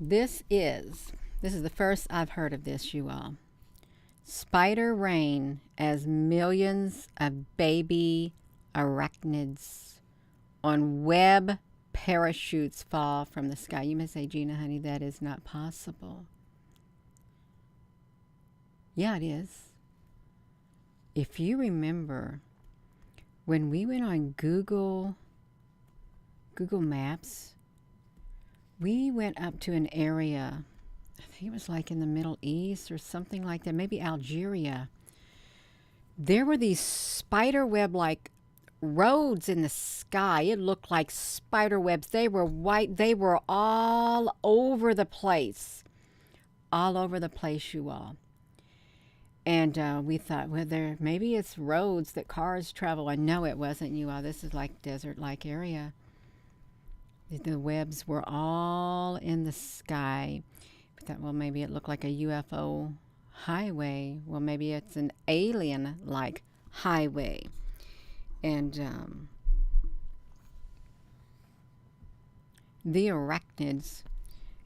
This is the first I've heard of this, you all. Spider rain as millions of baby arachnids on web parachutes fall from the sky. You may say, Gina, honey, that is not possible. Yeah, it is. If you remember, when we went on Google Maps, we went up to an area, I think it was like in the Middle East or something like that, maybe Algeria. There were these spider web like roads in the sky. It looked like spider webs. They were white. They were all over the place. All over the place, you all. And we thought, well, maybe it's roads that cars travel on. No, it wasn't, you all. This is like desert-like area. The webs were all in the sky. We thought, well, maybe it looked like a UFO highway. Well, maybe it's an alien-like highway. And the arachnids,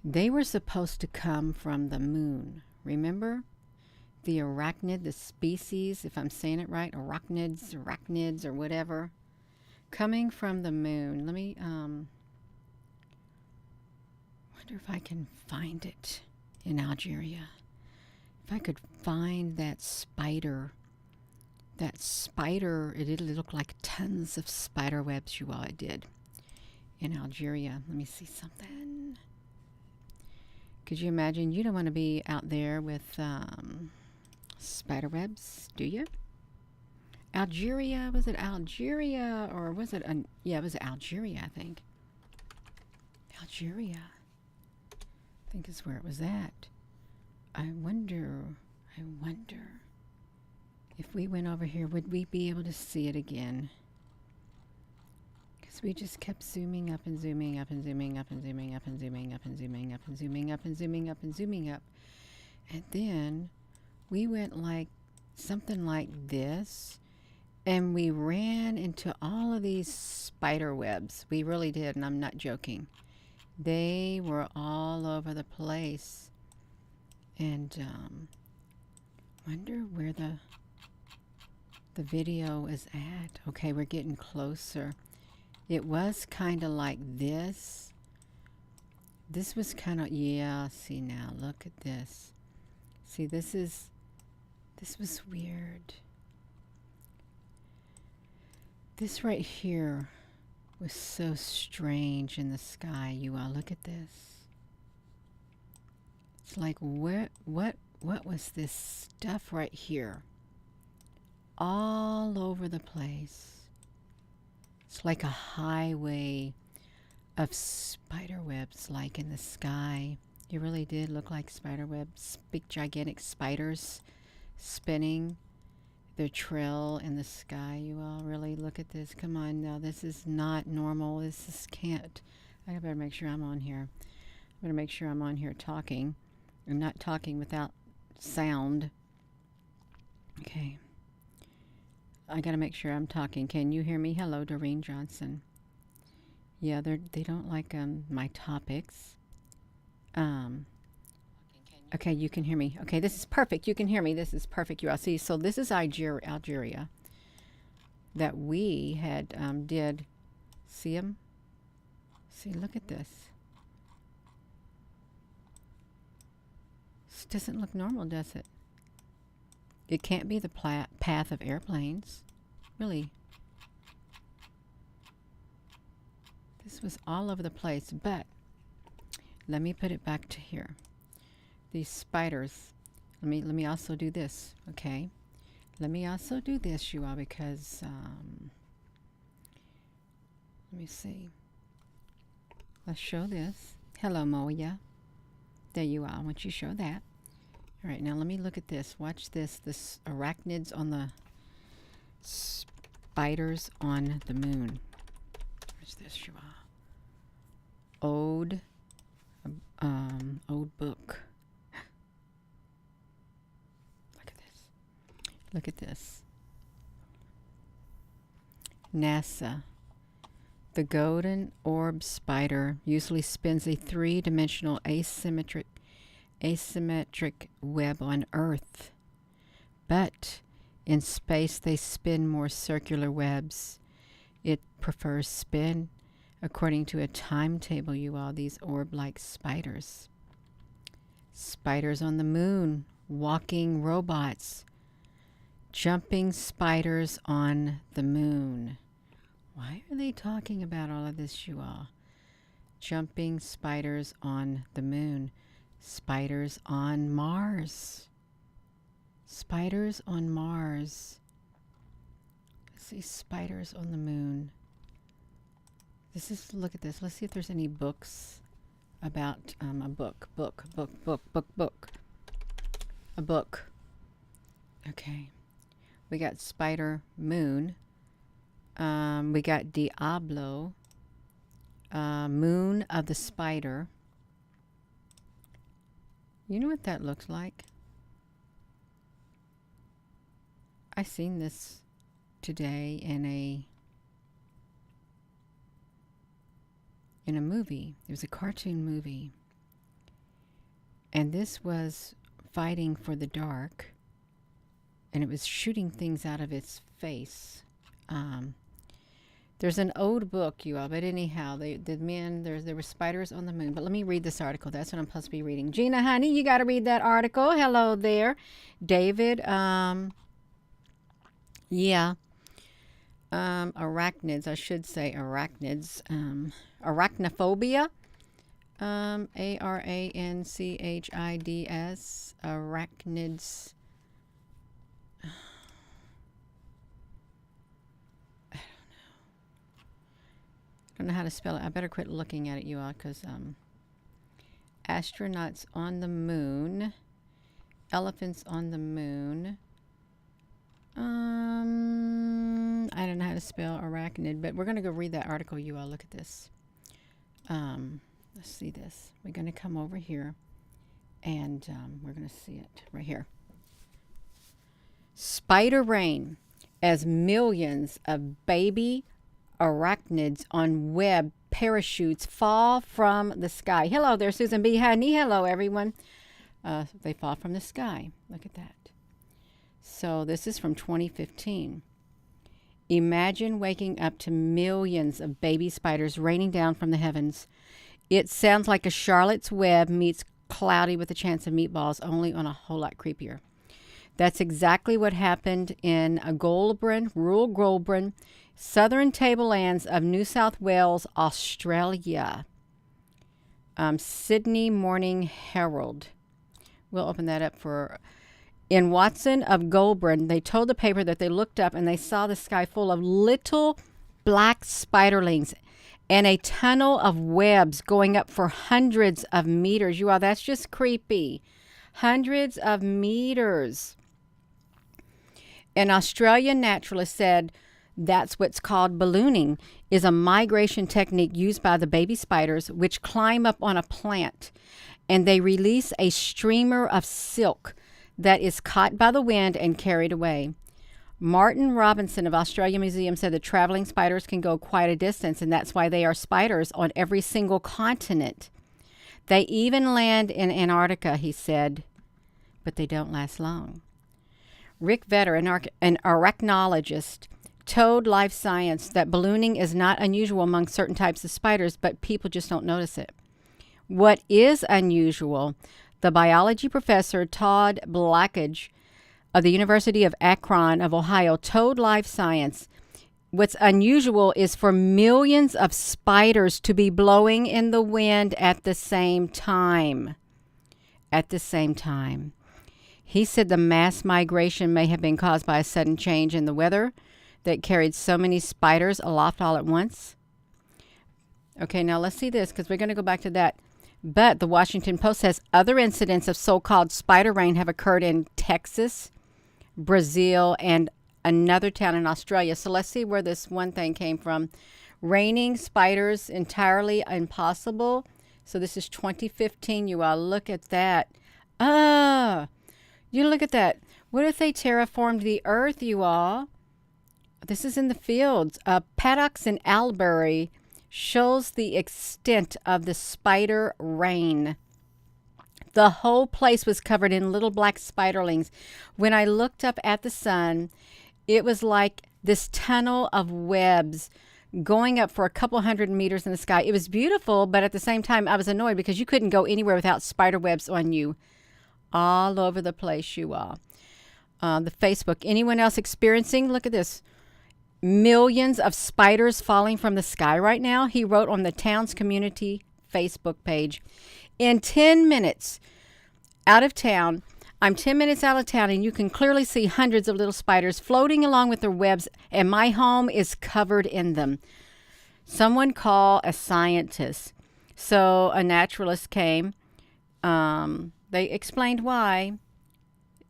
they were supposed to come from the moon. Remember? The arachnid, the species, if I'm saying it right, arachnids, or whatever, coming from the moon. Let me wonder if I can find it in Algeria. If I could find that spider, it did look like tons of spider webs, you all, it did, in Algeria. Let me see something. Could you imagine? You don't want to be out there with spider webs, do you? Algeria, was it Algeria or was it, yeah, it was Algeria, I think. Algeria, I think is where it was at. I wonder if we went over here, would we be able to see it again? Because we just kept zooming up and zooming up and zooming up and zooming up and zooming up and zooming up and zooming up and zooming up and zooming up. And then we went like something like this, and we ran into all of these spider webs. We really did, and I'm not joking. They were all over the place. And wonder where the video is at. Okay, we're getting closer. It was kind of like this. This was kind of, yeah, see now, look at this. See, this was weird. This right here was so strange in the sky, you all. Look at this. It's like, what was this stuff right here? All over the place. It's like a highway of spider webs, like in the sky. It really did look like spider webs, big gigantic spiders spinning their trail in the sky. You all really look at this. Come on now, this is not normal. This can't. I better make sure I'm on here. I better make sure I'm on here talking. I'm not talking without sound. Okay. I gotta make sure I'm talking. Can you hear me? Hello, Doreen Johnson. Yeah, they don't like my topics. Okay, you can hear me. Okay, this is perfect. You can hear me. This is perfect. You all see. So this is Algeria that we had did. See them? See, look at this. This doesn't look normal, does it? It can't be the path of airplanes. Really. This was all over the place, but let me put it back to here. These spiders. Let me also do this, okay? Let me also do this, you all, because let me see. Let's show this. Hello, Moya. There you are. I want you to show that. All right, now let me look at this. Watch this. This arachnids on the spiders on the moon. What's this, you all? Old book. Look at this. Look at this. NASA The golden orb spider usually spins a three-dimensional asymmetric web on Earth, but in space they spin more circular webs. It prefers spin according to a timetable, you all, these orb-like spiders. Spiders on the moon, walking robots, jumping spiders on the moon. Why are they talking about all of this, you all? Jumping spiders on the moon. Spiders on Mars. Spiders on Mars. Let's see, spiders on the moon. Look at this. Let's see if there's any books about a book. A book. Okay. We got Spider Moon. We got Diablo. Moon of the Spider. You know what that looks like? I seen this today in a movie. It was a cartoon movie. And this was fighting for the dark. And it was shooting things out of its face. There's an old book, you all, but anyhow, there were spiders on the moon. But let me read this article. That's what I'm supposed to be reading. Gina, honey, you got to read that article. Hello there. David, arachnids, I should say arachnids. Arachnophobia. Aranchids. Arachnids. I don't know how to spell it. I better quit looking at it, you all, because astronauts on the moon, elephants on the moon. I don't know how to spell arachnid, but we're going to go read that article, you all. Look at this. Let's see this. We're going to come over here, and we're going to see it right here. Spider rain as millions of baby arachnids on web parachutes fall from the sky. Hello there, Susan B. Honey. Hello, everyone. They fall from the sky. Look at that. So this is from 2015. Imagine waking up to millions of baby spiders raining down from the heavens. It sounds like a Charlotte's Web meets Cloudy with a Chance of Meatballs, only on a whole lot creepier. That's exactly what happened in rural Goulburn, southern tablelands of New South Wales, Australia. Sydney Morning Herald. We'll open that up for... In Watson of Goulburn, they told the paper that they looked up and they saw the sky full of little black spiderlings and a tunnel of webs going up for hundreds of meters. You all, that's just creepy. Hundreds of meters. An Australian naturalist said that's what's called ballooning, is a migration technique used by the baby spiders, which climb up on a plant, and they release a streamer of silk that is caught by the wind and carried away. Martin Robinson of Australia Museum said the traveling spiders can go quite a distance, and that's why they are spiders on every single continent. They even land in Antarctica, he said, but they don't last long. Rick Vetter, an arachnologist, told Life Science that ballooning is not unusual among certain types of spiders, but people just don't notice it. What is unusual, the biology professor Todd Blackage of the University of Akron of Ohio told Life Science, what's unusual is for millions of spiders to be blowing in the wind at the same time. At the same time. He said the mass migration may have been caused by a sudden change in the weather that carried so many spiders aloft all at once. Okay, now let's see this, because we're going to go back to that. But the Washington Post says other incidents of so-called spider rain have occurred in Texas, Brazil, and another town in Australia. So let's see where this one thing came from. Raining spiders entirely impossible. So this is 2015. You all look at that. You look at that. What if they terraformed the earth, you all? This is in the fields. Paddocks in Albury shows the extent of the spider rain. The whole place was covered in little black spiderlings. When I looked up at the sun, it was like this tunnel of webs going up for a couple hundred meters in the sky. It was beautiful, but at the same time, I was annoyed because you couldn't go anywhere without spider webs on you. All over the place, you all. The Facebook. Anyone else experiencing? Look at this. Millions of spiders falling from the sky right now. He wrote on the town's community Facebook page. In 10 minutes out of town, I'm 10 minutes out of town, and you can clearly see hundreds of little spiders floating along with their webs, and my home is covered in them. Someone call a scientist. So a naturalist came. They explained why.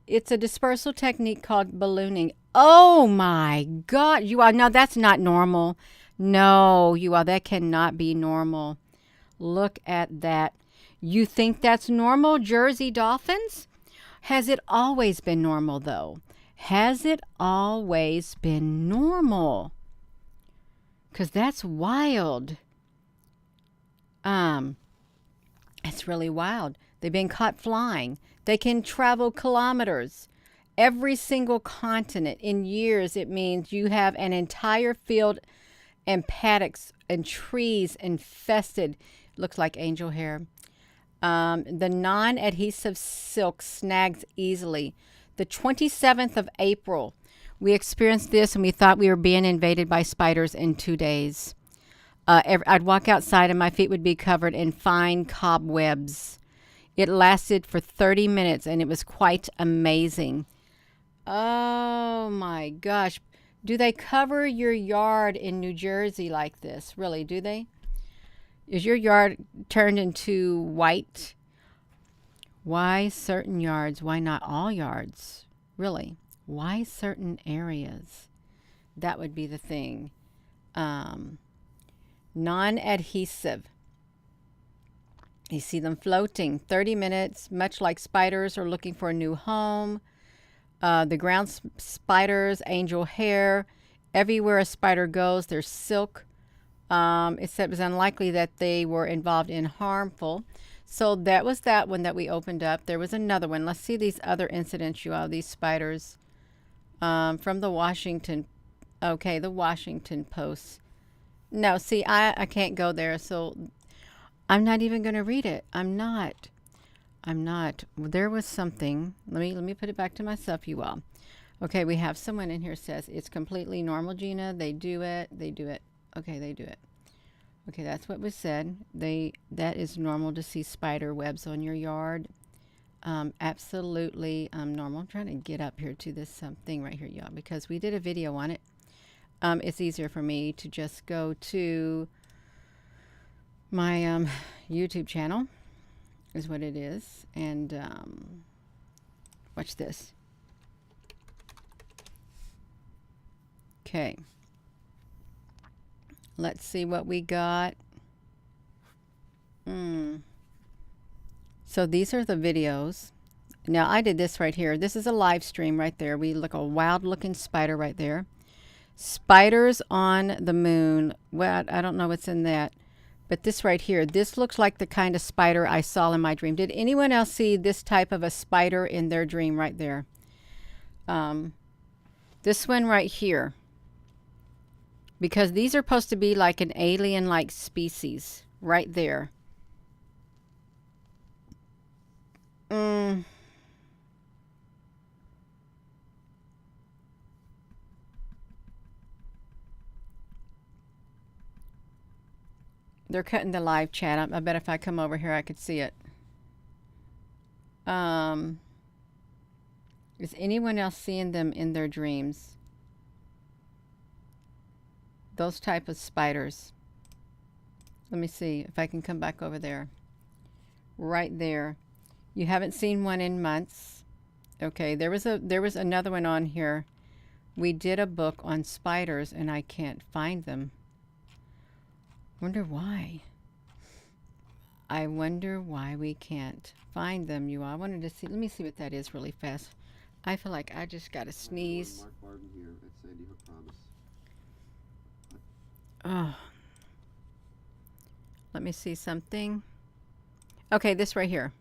It's a dispersal technique called ballooning. Oh my God, you all. No, that's not normal. No, you all. That cannot be normal. Look at that. You think that's normal, Jersey dolphins? Has it always been normal, though? Has it always been normal? Because that's wild. It's really wild. They've been caught flying. They can travel kilometers. Every single continent. In years, it means you have an entire field and paddocks and trees infested. Looks like angel hair. The non-adhesive silk snags easily. The 27th of April, we experienced this, and we thought we were being invaded by spiders in 2 days. I'd walk outside and my feet would be covered in fine cobwebs. It lasted for 30 minutes, and it was quite amazing. Oh my gosh. Do they cover your yard in New Jersey like this? Really, do they? Is your yard turned into white? Why certain yards? Why not all yards? Really? Why certain areas? That would be the thing. Non-adhesive. You see them floating 30 minutes, much like spiders are looking for a new home. The ground spiders, angel hair. Everywhere a spider goes, there's silk. It said it was unlikely that they were involved in harmful. So that was that one that we opened up. There was another one. Let's see these other incidents, you all, these spiders. From the Washington, okay, the Washington Post. No, see, I can't go there, so I'm not even going to read it. I'm not. There was something. Let me put it back to myself, you all. Okay, we have someone in here says it's completely normal, Gina. They do it. Okay, they do it. Okay, that's what was said. That is normal to see spider webs on your yard. Absolutely normal. I'm trying to get up here to this thing right here, y'all, because we did a video on it. It's easier for me to just go to my YouTube channel, is what it is, and watch this. Okay. Let's see what we got. So these are the videos. Now I did this right here. This is a live stream right there. We look a wild looking spider right there. Spiders on the moon. Well, I don't know what's in that. But this right here, this looks like the kind of spider I saw in my dream. Did anyone else see this type of a spider in their dream right there? This one right here. Because these are supposed to be like an alien-like species right there. They're cutting the live chat. I bet if I come over here, I could see it. Is anyone else seeing them in their dreams? Those type of spiders. Let me see if I can come back over there. Right there. You haven't seen one in months. Okay, there was another one on here. We did a book on spiders and I can't find them. Wonder why. I wonder why we can't find them, you all. I wanted to see. Let me see what that is really fast. I feel like I just got to sneeze. Mark Barton here at Sandy Hook Promise. Oh. Let me see something. Okay, this right here.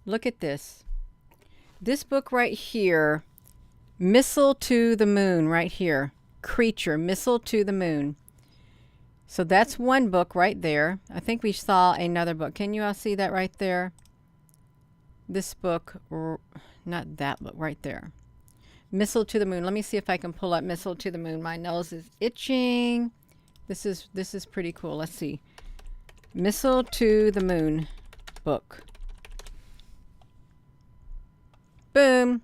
Look at this. This book right here, Missile to the Moon, right here. Creature, Missile to the Moon. So that's one book right there. I think we saw another book. Can you all see that right there? This book, not that book, right there. Missile to the Moon. Let me see if I can pull up Missile to the Moon. My nose is itching. This is pretty cool. Let's see. Missile to the Moon book. Boom.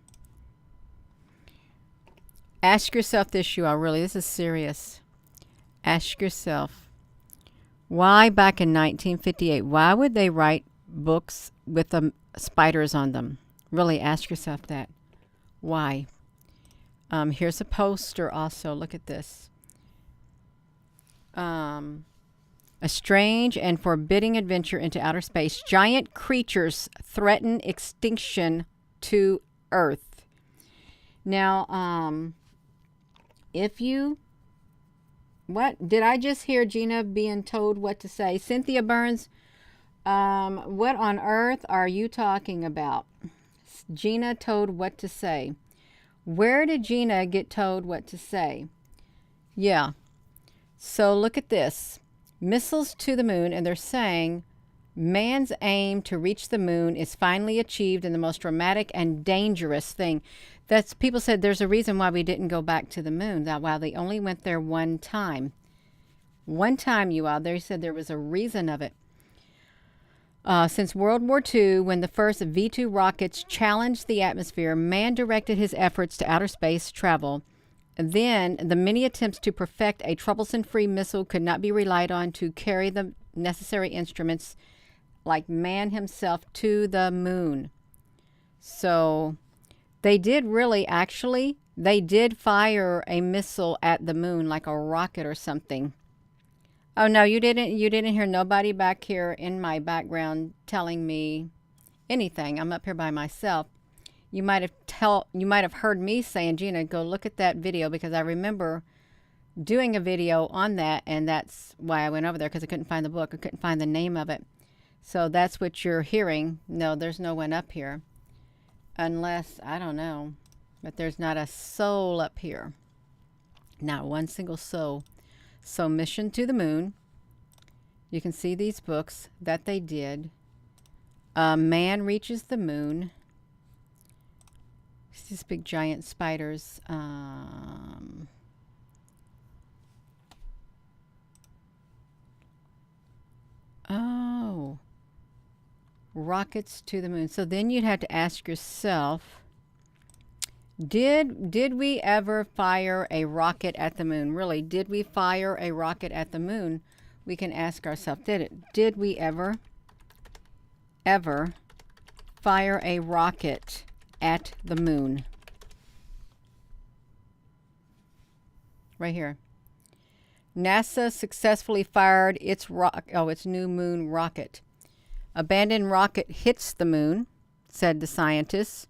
Ask yourself this, you all. Really, this is serious. Ask yourself, why back in 1958, why would they write books with spiders on them? Really, ask yourself that. Why? Here's a poster also. Look at this. A strange and forbidding adventure into outer space. Giant creatures threaten extinction to Earth. Now, if you... What? Did I just hear Gina being told what to say? Cynthia Burns, what on earth are you talking about? Gina told what to say. Where did Gina get told what to say? Yeah. So look at this. Missiles to the moon, and they're saying man's aim to reach the moon is finally achieved in the most dramatic and dangerous thing. That's, people said there's a reason why we didn't go back to the moon. That while they only went there one time. One time, you all. They said there was a reason of it. Since World War II, when the first V-2 rockets challenged the atmosphere, man directed his efforts to outer space travel. Then, the many attempts to perfect a troublesome-free missile could not be relied on to carry the necessary instruments like man himself to the moon. So... they did really, actually, they did fire a missile at the moon, like a rocket or something. Oh, no, you didn't hear nobody back here in my background telling me anything. I'm up here by myself. You might have heard me saying, Gina, go look at that video, because I remember doing a video on that, and that's why I went over there, because I couldn't find the book. I couldn't find the name of it. So that's what you're hearing. No, there's no one up here. Unless, I don't know, but there's not a soul up here. Not one single soul. So Mission to the Moon. You can see these books that they did. Man Reaches the Moon. These big giant spiders. Oh. Rockets to the moon. So then you'd have to ask yourself, did we ever fire a rocket at the moon? Really, did we fire a rocket at the moon? We can ask ourselves, did we ever fire a rocket at the moon? Right here. NASA successfully fired its new moon rocket. Abandoned rocket hits the moon, said the scientists.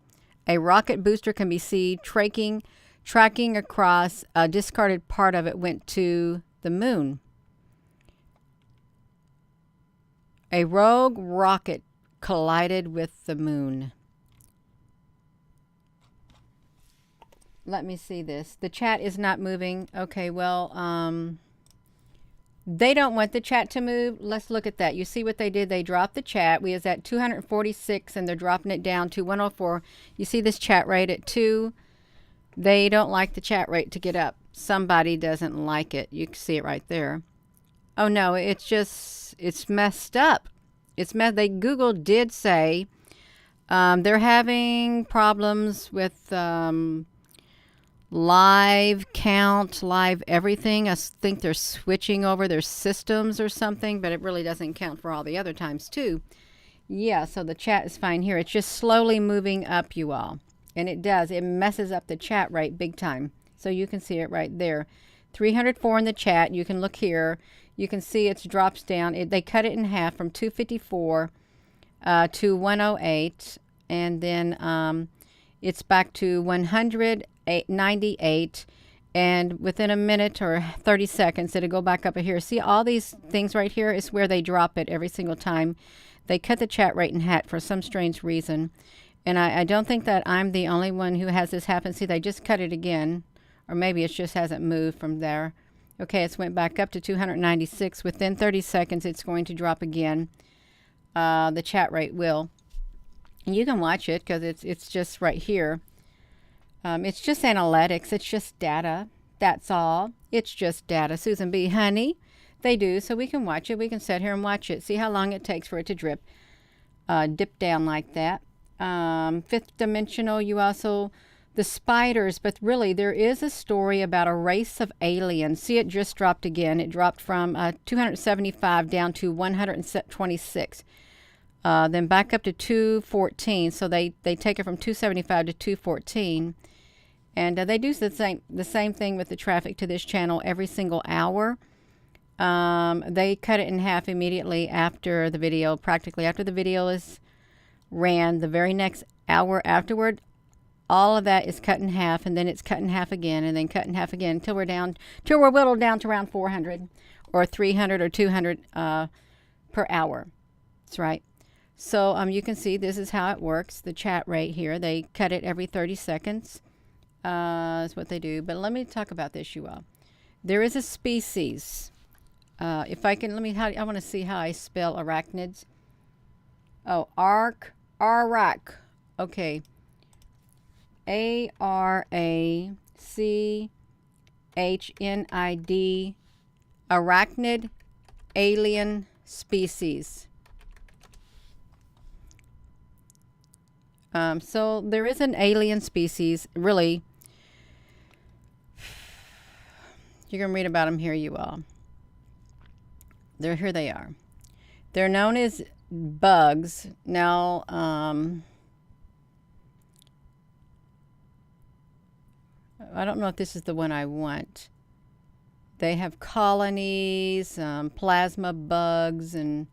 A rocket booster can be seen tracking across a discarded part of it went to the moon. A rogue rocket collided with the moon. Let me see this. The chat is not moving. Okay, well, they don't want the chat to move. Let's look at that. You see what they did? They dropped the chat. We was at 246 and they're dropping it down to 104. You see this chat rate at 2. They don't like the chat rate to get up. Somebody doesn't like it. You can see it right there. Oh no, it's messed up. Google did say they're having problems with live count, live everything. I think they're switching over their systems or something, but it really doesn't count for all the other times too. Yeah, so the chat is fine here. It's just slowly moving up, you all. And it does. It messes up the chat rate big time. So you can see it right there. 304 in the chat. You can look here. You can see it drops down. They cut it in half from 254 to 108. And then it's back to 198. And within a minute or 30 seconds, it'll go back up here. See, all these things right here is where they drop it every single time. They cut the chat rate in half for some strange reason. And I don't think that I'm the only one who has this happen. See, they just cut it again. Or maybe it just hasn't moved from there. Okay, it's went back up to 296. Within 30 seconds, it's going to drop again. The chat rate will. And you can watch it because it's just right here. It's just analytics. It's just data. That's all. It's just data. Susan B. Honey, they do. So we can watch it. We can sit here and watch it. See how long it takes for it to dip down like that. Fifth dimensional, you also, the spiders, but really there is a story about a race of aliens. See, it just dropped again. It dropped from 275 down to 126. Then back up to 214. So they take it from 275 to 214. And they do the same thing with the traffic to this channel every single hour. They cut it in half immediately after the video, practically after the video is ran. The very next hour afterward, all of that is cut in half, and then it's cut in half again, and then cut in half again until we're whittled down to around 400 or 300 or 200 per hour. That's right. So you can see this is how it works. The chat rate here, they cut it every 30 seconds. Is what they do. But let me talk about this, you all. There is a species. If I can, I want to see how I spell arachnids. Oh, Arak. Okay. ARACHNID. Arachnid alien species. So there is an alien species, really. You can read about them here, you all. Here they are. They're known as bugs. Now, I don't know if this is the one I want. They have colonies, plasma bugs, and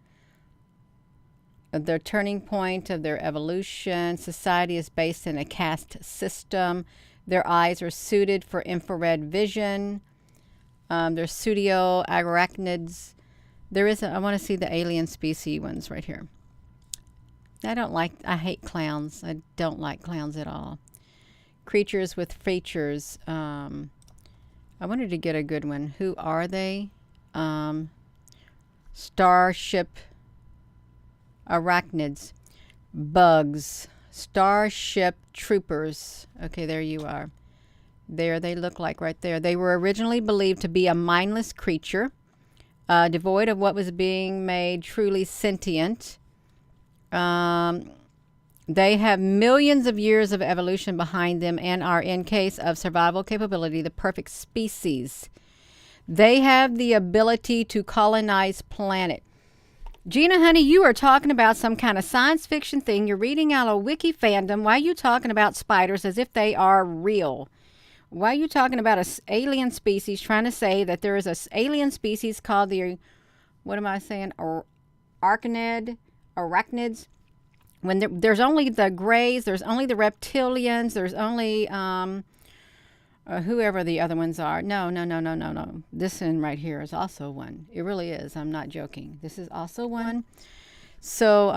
their turning point of their evolution. Society is based in a caste system. Their eyes are suited for infrared vision. They're pseudo arachnids. I want to see the alien species ones right here. I hate clowns. I don't like clowns at all. Creatures with features. I wanted to get a good one. Who are they? Starship Arachnids. Bugs. Starship Troopers. Okay, there you are. There they look like right there. They were originally believed to be a mindless creature, devoid of what was being made truly sentient. They have millions of years of evolution behind them and are, in case of survival capability, the perfect species. They have the ability to colonize planet. Gina, honey, you are talking about some kind of science fiction thing. You're reading out a wiki fandom. Why are you talking about spiders as if they are real? Why are you talking about an alien species, trying to say that there is an alien species called the, what am I saying, arachnids? When there's only the grays, there's only the reptilians, there's only whoever the other ones are. No. This one right here is also one. It really is. I'm not joking. This is also one. So,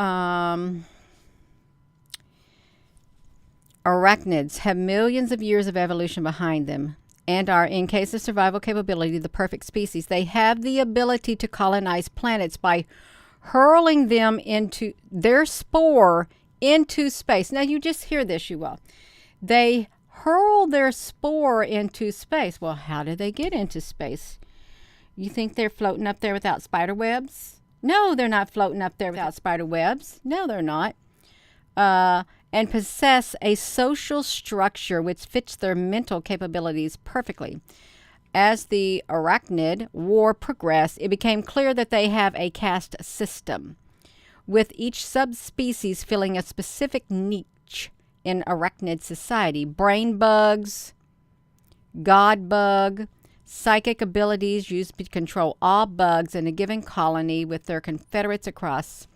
arachnids have millions of years of evolution behind them and are, in case of survival capability, the perfect species. They have the ability to colonize planets by hurling them into their spore into space. Now, you just hear this, you all. They hurl their spore into space. Well, how do they get into space? You think they're floating up there without spider webs? No, they're not floating up there without spider webs. No, they're not. And possess a social structure which fits their mental capabilities perfectly. As the arachnid war progressed, it became clear that they have a caste system, with each subspecies filling a specific niche in arachnid society. Brain bugs, god bug, psychic abilities used to control all bugs in a given colony with their confederates across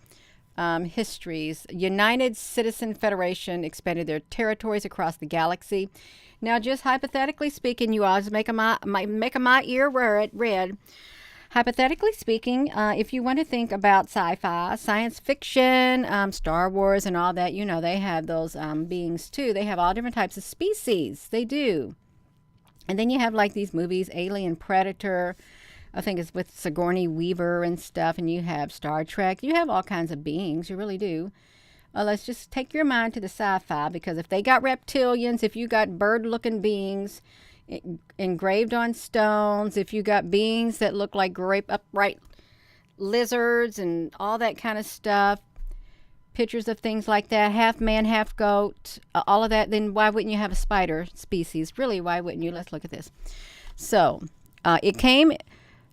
histories. United Citizen Federation expanded their territories across the galaxy. Now, just hypothetically speaking, you always make my ear red. Hypothetically speaking, if you want to think about sci-fi, science fiction, Star Wars and all that, you know, they have those beings too. They have all different types of species. They do. And then you have like these movies, Alien, Predator, I think it's with Sigourney Weaver and stuff, and you have Star Trek. You have all kinds of beings. You really do. Let's just take your mind to the sci-fi, because if they got reptilians, if you got bird-looking beings engraved on stones, if you got beings that look like grape upright lizards and all that kind of stuff, pictures of things like that, half man, half goat, all of that, then why wouldn't you have a spider species? Really, why wouldn't you? Let's look at this. So,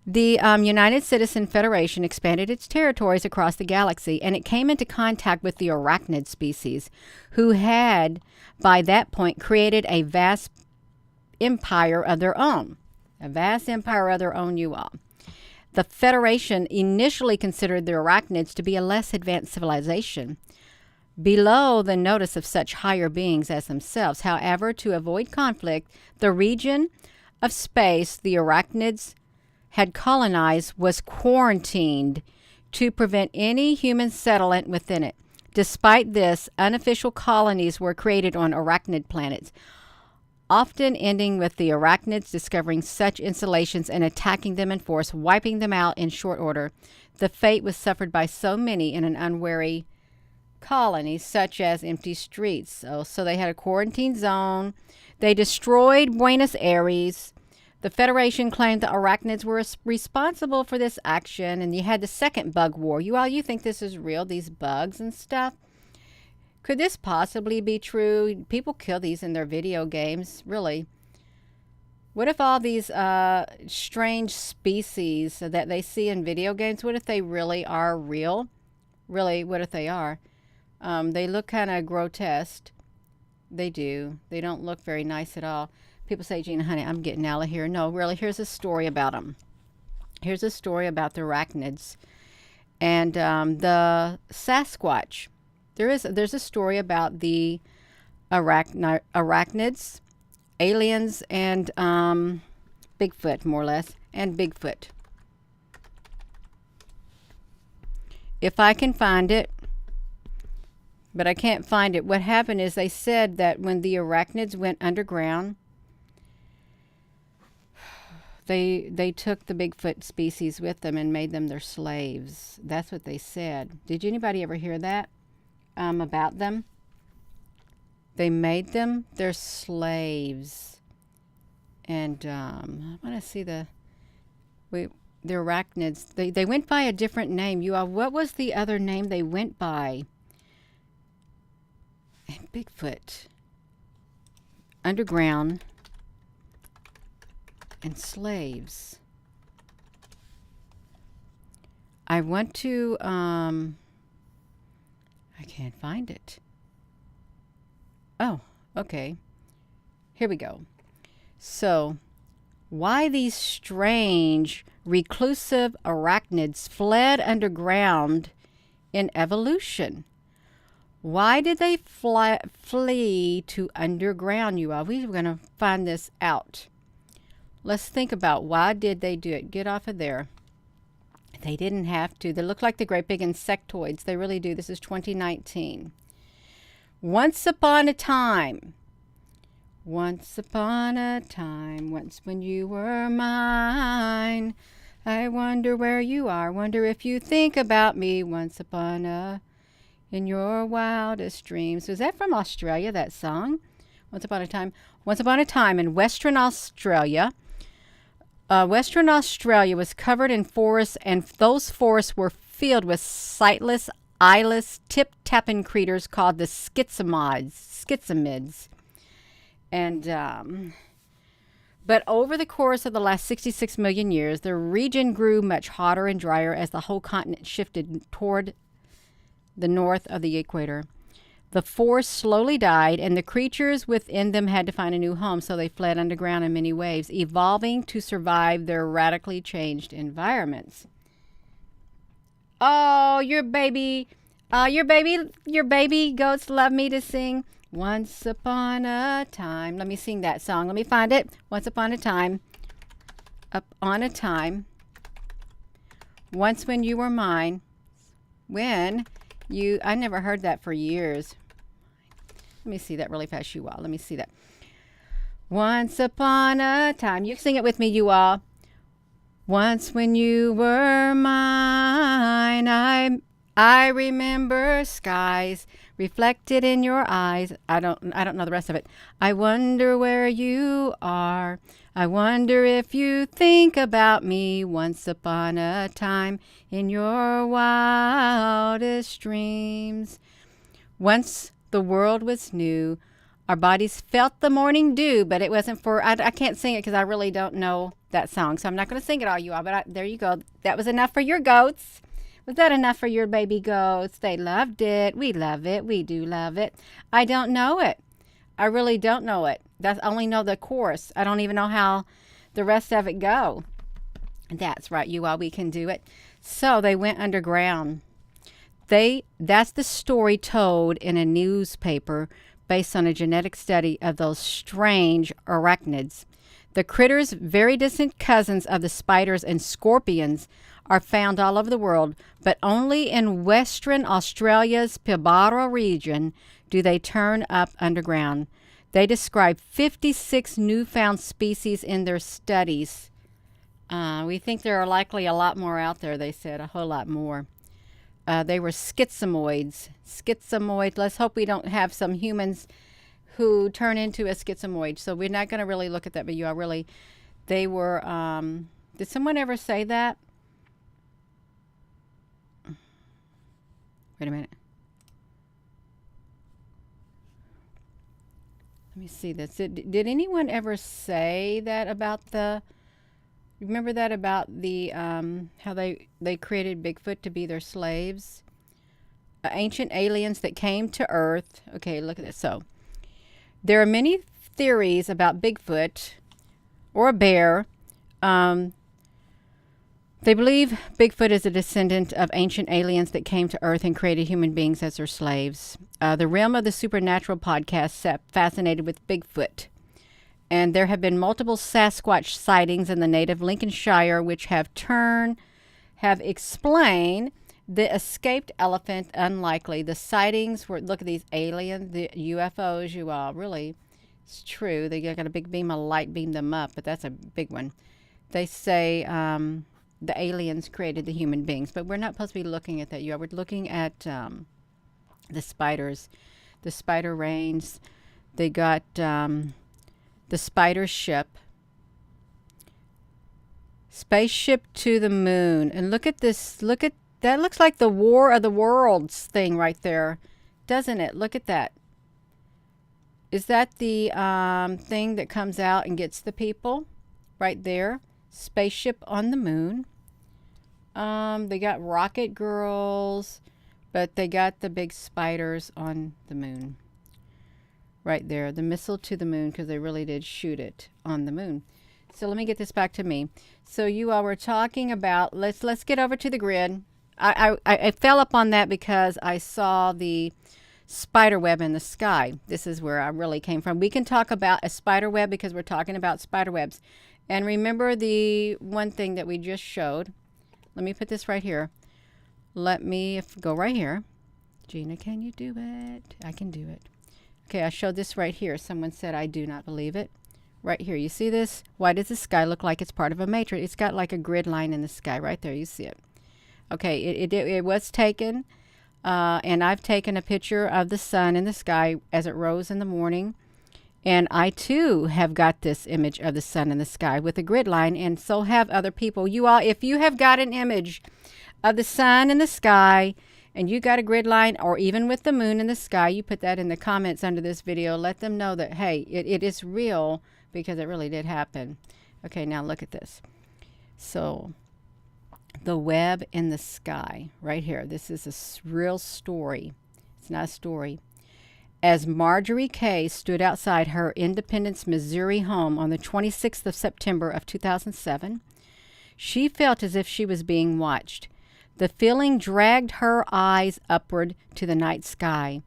the United Citizen Federation expanded its territories across the galaxy, and it came into contact with the arachnid species, who had, by that point, created a vast empire of their own. A vast empire of their own, you all. The Federation initially considered the arachnids to be a less advanced civilization, below the notice of such higher beings as themselves. However, to avoid conflict, the region of space the arachnids had colonized was quarantined to prevent any human settlement within it. Despite this, unofficial colonies were created on arachnid planets, often ending with the arachnids discovering such installations and attacking them in force, wiping them out in short order. The fate was suffered by so many in an unwary colony, such as empty streets. So they had a quarantine zone. They destroyed Buenos Aires. The Federation claimed the arachnids were responsible for this action, and you had the second bug war. You think this is real, these bugs and stuff? Could this possibly be true? People kill these in their video games, really. What if all these strange species that they see in video games, what if they really are real? Really, what if they are? They look kind of grotesque. They do. They don't look very nice at all. People say, Gina, honey, I'm getting out of here. No, really, here's a story about them. Here's a story about the arachnids and the Sasquatch. There's a story about the arachnids, aliens, and Bigfoot, more or less, and Bigfoot. If I can find it, but I can't find it. What happened is they said that when the arachnids went underground, they took the Bigfoot species with them and made them their slaves. That's what they said. Did anybody ever hear that about them? They made them their slaves. And I want to see the arachnids. They went by a different name. What was the other name they went by? And Bigfoot. Underground. And slaves. I want to, I can't find it. Oh, okay. Here we go. So, why these strange, reclusive arachnids fled underground in evolution? Why did they flee to underground, you all? We're going to find this out. Let's think about why did they do it. Get off of there. They didn't have to. They look like the great big insectoids. They really do. This is 2019. Once upon a time, once when you were mine, I wonder where you are. Wonder if you think about me in your wildest dreams. Was that from Australia, that song? Once upon a time in Western Australia. Western Australia was covered in forests, and those forests were filled with sightless, eyeless, tip-tapping creatures called the schizamids. And but over the course of the last 66 million years, the region grew much hotter and drier as the whole continent shifted toward the north of the equator. The forests slowly died, and the creatures within them had to find a new home, so they fled underground in many waves, evolving to survive their radically changed environments. Oh, your baby Your baby goats love me to sing. Once upon a time. Let me sing that song. Let me find it. Once upon a time. Up on a time. Once when you were mine. I never heard that for years. Let me see that really fast, you all. Let me see that. Once upon a time. You sing it with me, you all. Once when you were mine, I remember skies reflected in your eyes. I don't know the rest of it. I wonder where you are. I wonder if you think about me once upon a time in your wildest dreams. Once the world was new, our bodies felt the morning dew, but it wasn't for, I can't sing it because I really don't know that song, so I'm not going to sing it all, you all, but there you go. That was enough for your goats. Was that enough for your baby goats? They loved it. We love it. We do love it. I don't know it. I really don't know it. I only know the chorus. I don't even know how the rest of it go. That's right, you all. We can do it. So they went underground. That's the story told in a newspaper based on a genetic study of those strange arachnids. The critters, very distant cousins of the spiders and scorpions, are found all over the world, but only in Western Australia's Pilbara region do they turn up underground. They describe 56 newfound species in their studies. We think there are likely a lot more out there, they said, a whole lot more. They were schizomoids. Let's hope we don't have some humans who turn into a schizomoid. So we're not going to really look at that, but you are really, they were, did someone ever say that? Wait a minute. Let me see this. Did anyone ever say that about remember that about the, how they created Bigfoot to be their slaves? Ancient aliens that came to Earth. Okay, look at this. So, there are many theories about Bigfoot or a bear. They believe Bigfoot is a descendant of ancient aliens that came to Earth and created human beings as their slaves. The Realm of the Supernatural podcast fascinated with Bigfoot. And there have been multiple Sasquatch sightings in the native Lincolnshire, which have explained the escaped elephant unlikely. The sightings were, look at these aliens, the UFOs, you all, really, it's true. They got a big beam of light, beamed them up, but that's a big one. They say the aliens created the human beings, but we're not supposed to be looking at that, you all. We're looking at the spiders, the spider rains. They got the spider ship. Spaceship to the moon. And look at this. Look at that. Looks like the War of the Worlds thing right there, doesn't it? Look at that. Is that the thing that comes out and gets the people right there? Spaceship on the moon. They got rocket girls, but they got the big spiders on the moon right there. The missile to the moon, because they really did shoot it on the moon. So let me get this back to me. So you all were talking about, let's get over to the grid. I fell up on that because I saw the spider web in the sky. This is where I really came from. We can talk about a spider web because we're talking about spider webs. And remember the one thing that we just showed. Let me put this right here. Let me go right here. Gina, can you do it? I can do it. Okay, I showed this right here. Someone said, I do not believe it. Right here, you see this? Why does the sky look like it's part of a matrix? It's got like a grid line in the sky right there. You see it. Okay, it was taken, and I've taken a picture of the sun in the sky as it rose in the morning. And I, too, have got this image of the sun in the sky with a grid line, and so have other people. You all, if you have got an image of the sun in the sky, and you got a grid line, or even with the moon in the sky, you put that in the comments under this video. Let them know that, hey, it is real, because it really did happen. Okay, now look at this. So, the web in the sky, right here. This is a real story. It's not a story. As Marjorie Kay stood outside her Independence, Missouri home on the 26th of September of 2007, she felt as if she was being watched. The feeling dragged her eyes upward to the night sky.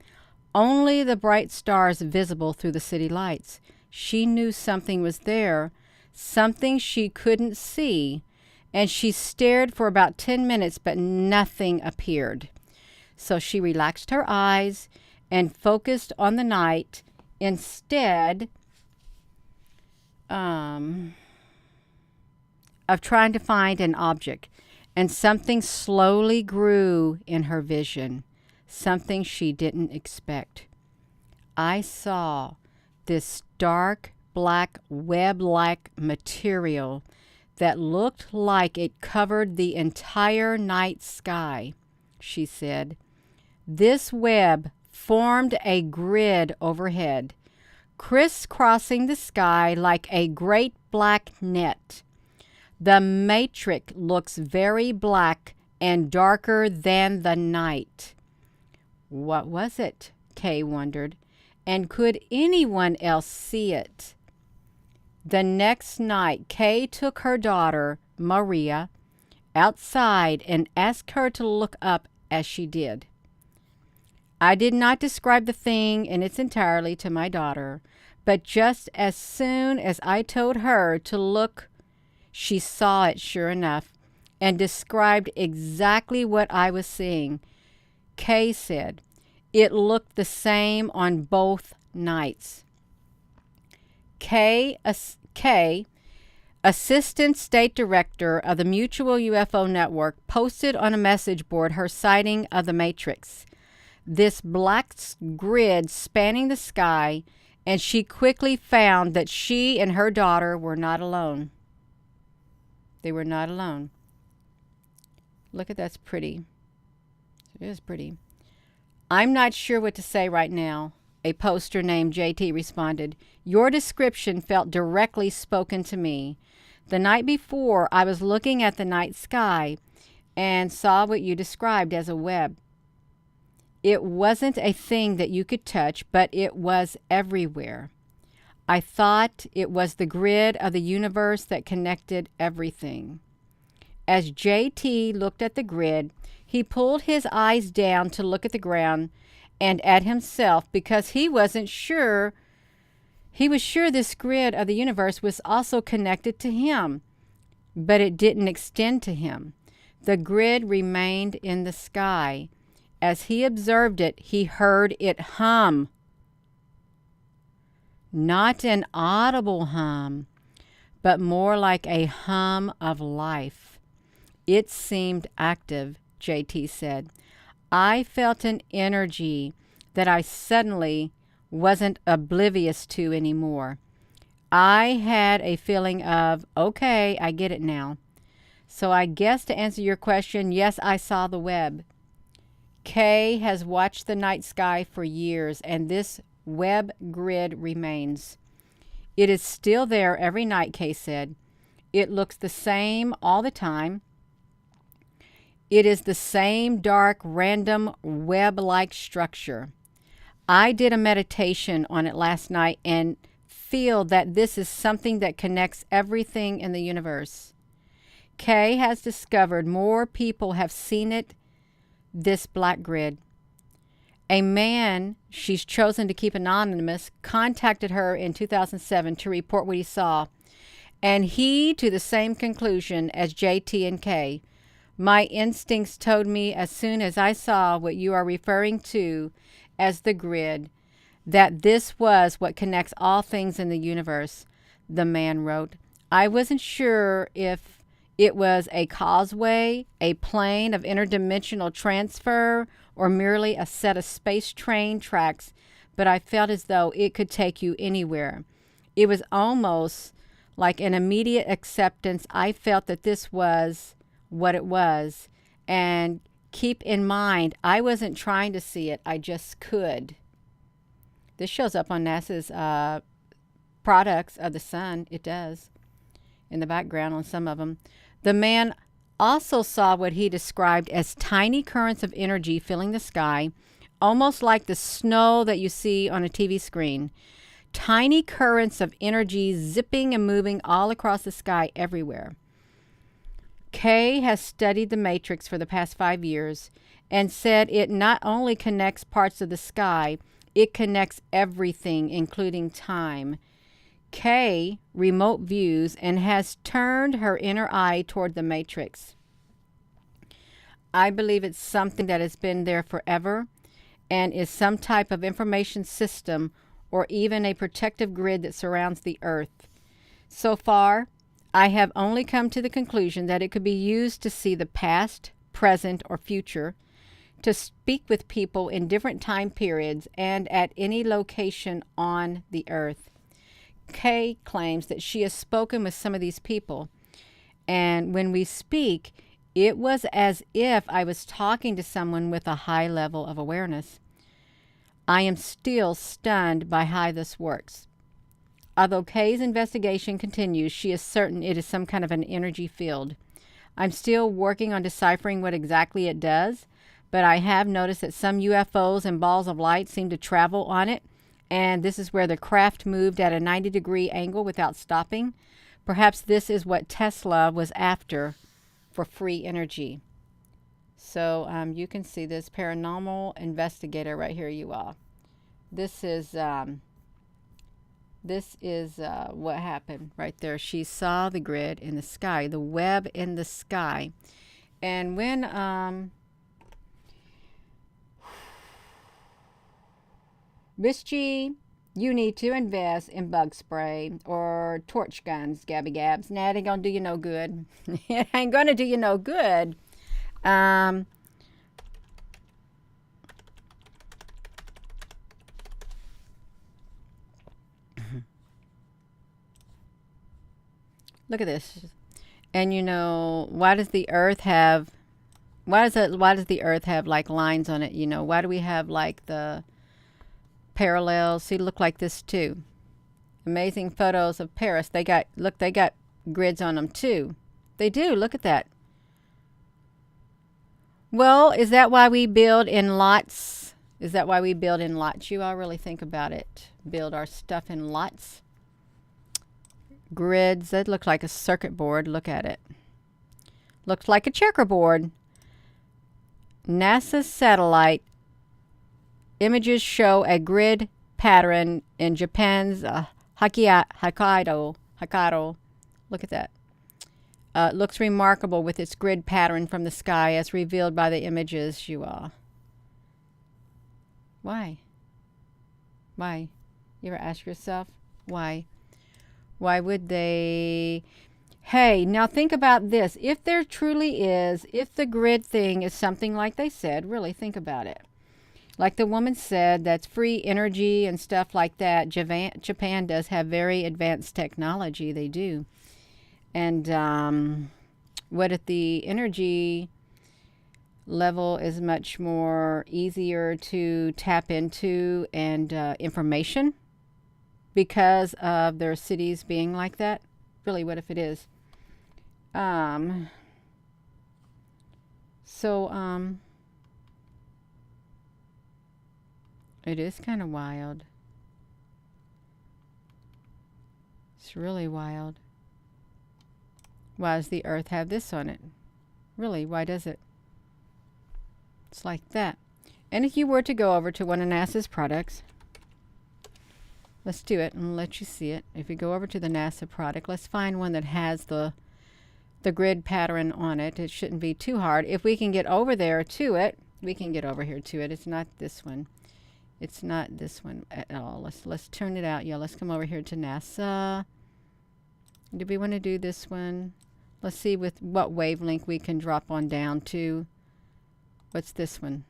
Only the bright stars visible through the city lights. She knew something was there, something she couldn't see, and she stared for about 10 minutes, but nothing appeared. So she relaxed her eyes and focused on the night instead of trying to find an object. And something slowly grew in her vision, something she didn't expect. I saw this dark black web-like material that looked like it covered the entire night sky, she said. This web formed a grid overhead, crisscrossing the sky like a great black net. The matrix looks very black and darker than the night. What was it? Kay wondered. And could anyone else see it? The next night, Kay took her daughter, Maria, outside and asked her to look up as she did. I did not describe the thing in its entirety to my daughter, but just as soon as I told her to look, she saw it sure enough and described exactly what I was seeing. Kay said it looked the same on both nights. Kay, Assistant State Director of the Mutual UFO Network, posted on a message board her sighting of the matrix, this black grid spanning the sky, and she quickly found that she and her daughter were not alone. They were not alone. Look at that's pretty. It is pretty. I'm not sure what to say right now, a poster named JT responded. Your description felt directly spoken to me. The night before, I was looking at the night sky and saw what you described as a web. It wasn't a thing that you could touch, but it was everywhere. I thought it was the grid of the universe that connected everything. As JT looked at the grid, he pulled his eyes down to look at the ground and at himself because he wasn't sure. He was sure this grid of the universe was also connected to him, but it didn't extend to him. The grid remained in the sky. As he observed it, he heard it hum. Not an audible hum, but more like a hum of life. It seemed active, JT said. I felt an energy that I suddenly wasn't oblivious to anymore. I had a feeling of, okay, I get it now. So I guess to answer your question, yes, I saw the web. Kay has watched the night sky for years, and this web grid remains. It is still there every night, Kay said. It looks the same all the time. It is the same dark, random, web-like structure. I did a meditation on it last night and feel that this is something that connects everything in the universe. Kay has discovered more people have seen it, this black grid. A man she's chosen to keep anonymous contacted her in 2007 to report what he saw, and he to the same conclusion as JT and Kay. My instincts told me as soon as I saw what you are referring to as the grid, that this was what connects all things in the universe, the man wrote. I wasn't sure if it was a causeway, a plane of interdimensional transfer, or merely a set of space train tracks, but I felt as though it could take you anywhere. It was almost like an immediate acceptance. I felt that this was what it was. And keep in mind, I wasn't trying to see it. I just could. This shows up on NASA's products of the sun. It does. In the background on some of them. The man also saw what he described as tiny currents of energy filling the sky, almost like the snow that you see on a TV screen. Tiny currents of energy zipping and moving all across the sky everywhere. Kay has studied the matrix for the past 5 years and said it not only connects parts of the sky, it connects everything, including time. Kay remote views and has turned her inner eye toward the matrix. I believe it's something that has been there forever and is some type of information system or even a protective grid that surrounds the earth. So far, I have only come to the conclusion that it could be used to see the past, present, or future, to speak with people in different time periods and at any location on the earth. Kay claims that she has spoken with some of these people, and when we speak, it was as if I was talking to someone with a high level of awareness. I am still stunned by how this works. Although Kay's investigation continues, she is certain it is some kind of an energy field. I'm still working on deciphering what exactly it does, but I have noticed that some UFOs and balls of light seem to travel on it, and this is where the craft moved at a 90-degree angle without stopping. Perhaps this is what Tesla was after for free energy. So you can see this paranormal investigator right here, you all. This is what happened right there. She saw the grid in the sky, the web in the sky. And when Miss G, you need to invest in bug spray or torch guns, Gabby Gabs. Nah, it ain't gonna do you no good. It ain't gonna do you no good. Look at this. And you know, why does the earth have like lines on it? You know, why do we have like the parallels? See, look like this too. Amazing photos of Paris. They got grids on them too. They do. Look at that. Well, is that why we build in lots? Is that why we build in lots? You all really think about it. Build our stuff in lots. Grids. That looks like a circuit board. Look at it. Looks like a checkerboard. NASA satellite images show a grid pattern in Japan's Hokkaido. Look at that. It looks remarkable with its grid pattern from the sky as revealed by the images, you all. Why? Why? You ever ask yourself, why? Why would they? Hey, now think about this. If there truly is, if the grid thing is something like they said, really think about it. Like the woman said, that's free energy and stuff like that. Japan does have very advanced technology. They do. And what if the energy level is much more easier to tap into and information because of their cities being like that? Really, what if it is? It is kind of wild. It's really wild. Why does the earth have this on it? Really, why does it? It's like that. And if you were to go over to one of NASA's products, let's do it and let you see it. If you go over to the NASA product, let's find one that has the grid pattern on it. It shouldn't be too hard. If we can get over there to it, we can get over here to it. It's not this one. It's not this one at all. Let's turn it out. Yeah, let's come over here to NASA. Do we want to do this one? Let's see with what wavelength we can drop on down to. What's this one?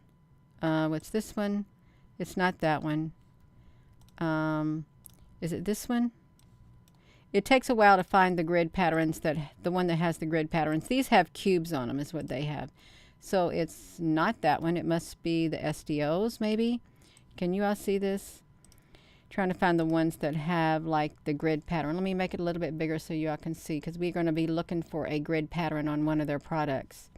What's this one? It's not that one. Is it this one? It takes a while to find the grid patterns, the one that has the grid patterns. These have cubes on them is what they have. So it's not that one. It must be the SDOs maybe. Can you all see this? Trying to find the ones that have like the grid pattern. Let me make it a little bit bigger so you all can see, because we're going to be looking for a grid pattern on one of their products.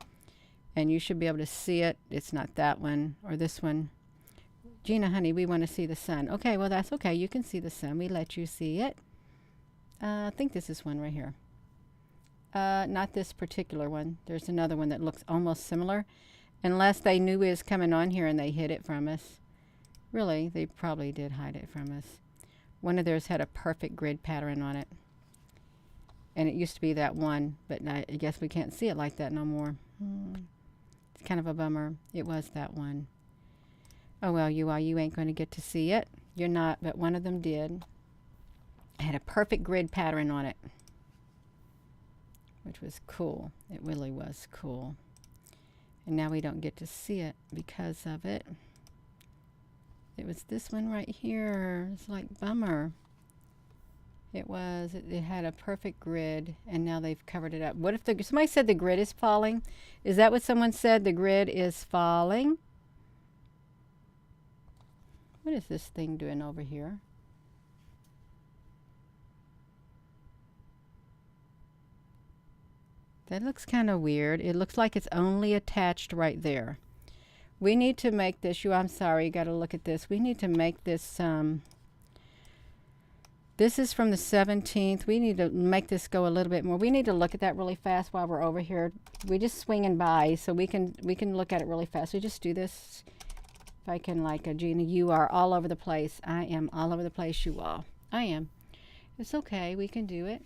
And you should be able to see it. It's not that one or this one. Gina, honey, we want to see the sun. Okay, well, that's okay. You can see the sun. We let you see it. I think this is one right here. Not this particular one. There's another one that looks almost similar. Unless they knew it was coming on here and they hid it from us. Really, they probably did hide it from us. One of theirs had a perfect grid pattern on it. And it used to be that one, but I guess we can't see it like that no more. It's kind of a bummer. It was that one. Oh well, you ain't going to get to see it. You're not, but one of them did. It had a perfect grid pattern on it, which was cool. It really was cool. And now we don't get to see it because of it. It was this one right here. It's like bummer. It was. It had a perfect grid, and now they've covered it up. What if somebody said the grid is falling? Is that what someone said? The grid is falling? What is this thing doing over here? That looks kind of weird. It looks like it's only attached right there. We need to make this, I'm sorry, you got to look at this. We need to make this, this is from the 17th. We need to make this go a little bit more. We need to look at that really fast while we're over here. We're just swinging by, so we can look at it really fast. We just do this. If I can, like, Gina, you are all over the place. I am all over the place, you all. I am. It's okay. We can do it.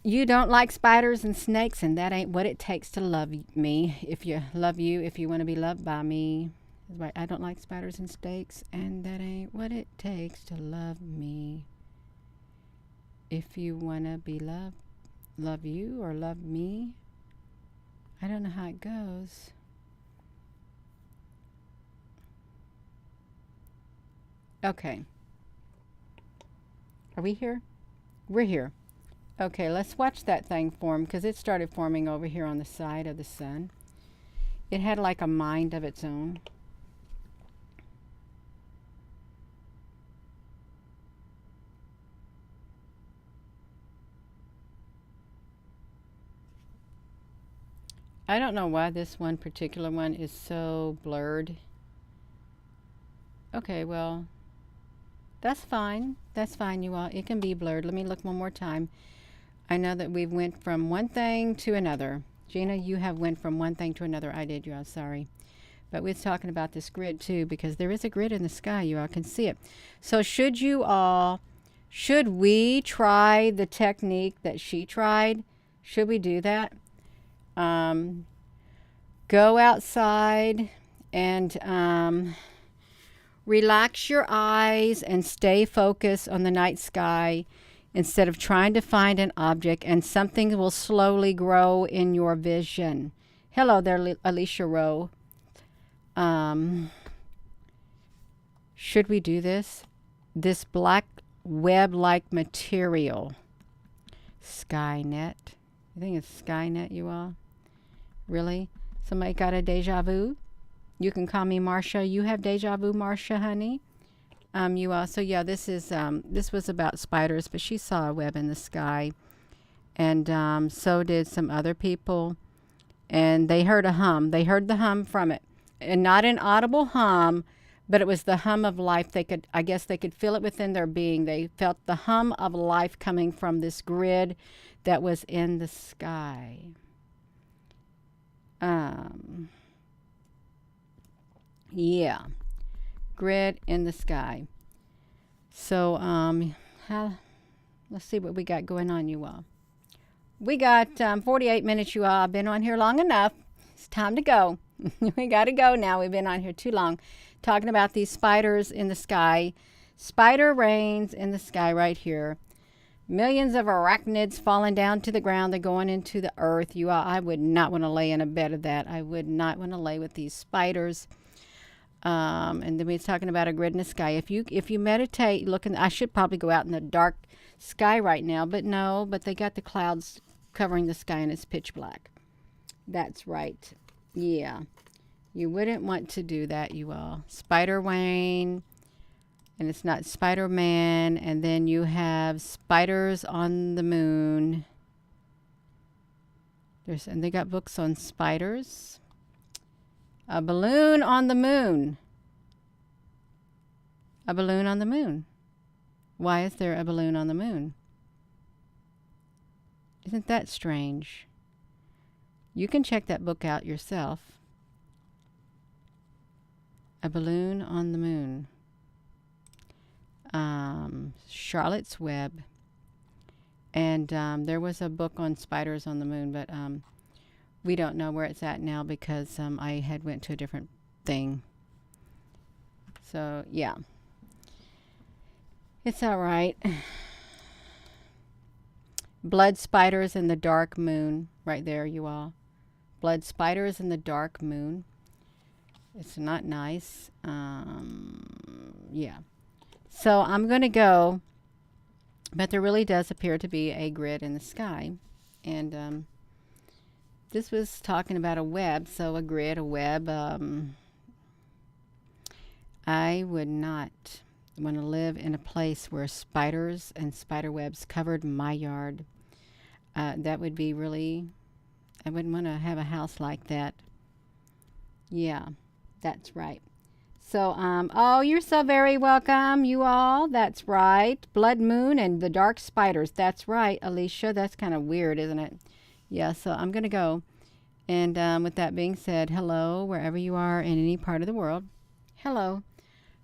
You don't like spiders and snakes, and that ain't what it takes to love me. If you love you, if you want to be loved by me. I don't like spiders and snakes, and that ain't what it takes to love me. If you want to be loved, love you or love me. I don't know how it goes. Okay. Are we here? We're here. Okay, let's watch that thing form, because it started forming over here on the side of the sun. It had like a mind of its own. I don't know why this one particular one is so blurred. Okay, well, that's fine. That's fine, you all. It can be blurred. Let me look one more time. I know that we went from one thing to another. Gina, you have went from one thing to another. I did, you all. Sorry. But we're talking about this grid, too, because there is a grid in the sky. You all can see it. So should we try the technique that she tried? Should we do that? Go outside and relax your eyes and stay focused on the night sky instead of trying to find an object, and something will slowly grow in your vision. Hello there, Alicia Rowe. Should we do this? This black web-like material. Skynet. You think it's Skynet, you all? Really? Somebody got a deja vu? You can call me Marsha. You have deja vu, Marsha, honey? You all. So yeah, this was about spiders, but she saw a web in the sky, and so did some other people, and they heard a hum. They heard the hum from it, and not an audible hum, but it was the hum of life. I guess they could feel it within their being. They felt the hum of life coming from this grid that was in the sky. Yeah. Grid in the sky. So, let's see what we got going on, you all. We got 48 minutes, you all. I've been on here long enough. It's time to go. We got to go now. We've been on here too long. Talking about these spiders in the sky. Spider rains in the sky right here. Millions of arachnids falling down to the ground. They're going into the earth. You all, I would not want to lay in a bed of that. I would not want to lay with these spiders. And then we're talking about a grid in the sky. If you meditate, I should probably go out in the dark sky right now, but no, but they got the clouds covering the sky and it's pitch black. That's right. Yeah. You wouldn't want to do that, you all. Spider Wayne, and it's not Spider-Man, and then you have spiders on the moon. And they got books on spiders. A balloon on the moon. A balloon on the moon. Why is there a balloon on the moon? Isn't that strange? You can check that book out yourself. A Balloon on the Moon. Charlotte's Web. And there was a book on spiders on the moon, but we don't know where it's at now because I had went to a different thing. So, yeah. It's all right. Blood Spiders in the Dark Moon. Right there, you all. Blood Spiders in the Dark Moon. It's not nice. Yeah. So I'm going to go, but there really does appear to be a grid in the sky. And this was talking about a web, so a grid, a web. I would not want to live in a place where spiders and spider webs covered my yard. That would be really, I wouldn't want to have a house like that. Yeah, that's right. So, oh, you're so very welcome, you all. That's right. Blood Moon and the Dark Spiders. That's right, Alicia. That's kind of weird, isn't it? Yeah, so I'm going to go. And with that being said, hello, wherever you are in any part of the world. Hello.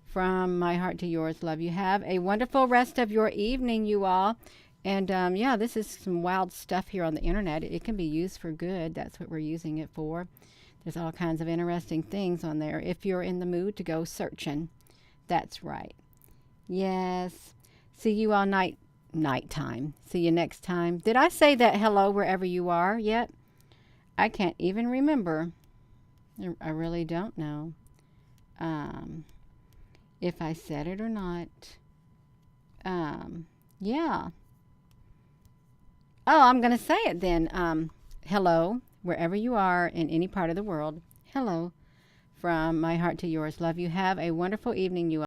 From my heart to yours, love you. Have a wonderful rest of your evening, you all. And yeah, this is some wild stuff here on the internet. It can be used for good. That's what we're using it for. There's all kinds of interesting things on there if you're in the mood to go searching. That's right. Yes. See you all nighttime. See you next time. Did I say that hello wherever you are yet? I can't even remember. I really don't know if I said it or not. Yeah. Oh, I'm going to say it then. Hello, wherever you are in any part of the world. Hello, from my heart to yours. Love you. Have a wonderful evening, you all.